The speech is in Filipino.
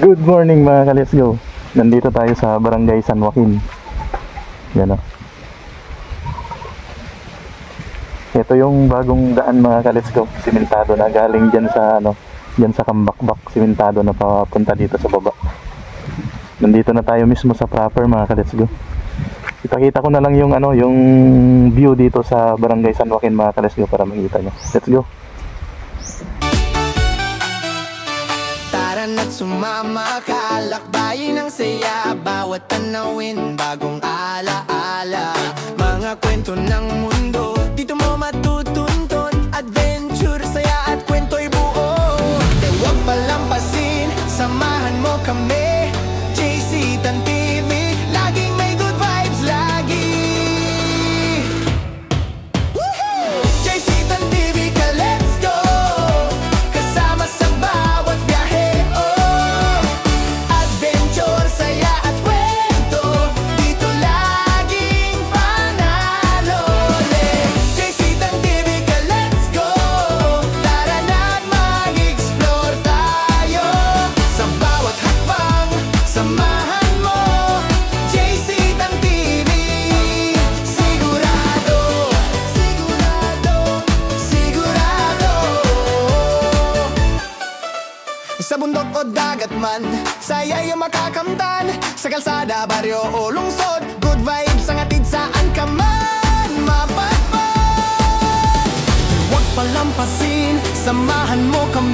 Good morning mga ka-Let's Go. Nandito tayo sa Barangay San Joaquin. Yan o. Ito yung bagong daan mga ka-Let's Go. Simentado na galing dyan sa dyan sa Kambakbak. Simentado na papunta dito sa baba. Nandito na tayo mismo sa proper mga ka-Let's Go. Ipakita ko na lang yung yung view dito sa Barangay San Joaquin mga ka-Let's Go para makita nyo. Let's go. At sumama ka, lakbayin ang saya, bawat tanawin, bagong alaala. Mga kwento ng mundo, dito mo matutuntun. Adventure, saya at kwento'y buo. Di huwag palampasin, samahan mo kami. JC Tan TV, laging may good vibes, lagi. JC Tan TV ka, let's go. Kasama sa bawat biyahe. Sa bundok o dagat man, saya yung makakamtan. Sa kalsada, baryo o lungsod, good vibes ang atid saan ka man mapadpad. Huwag palampasin, samahan mo kami.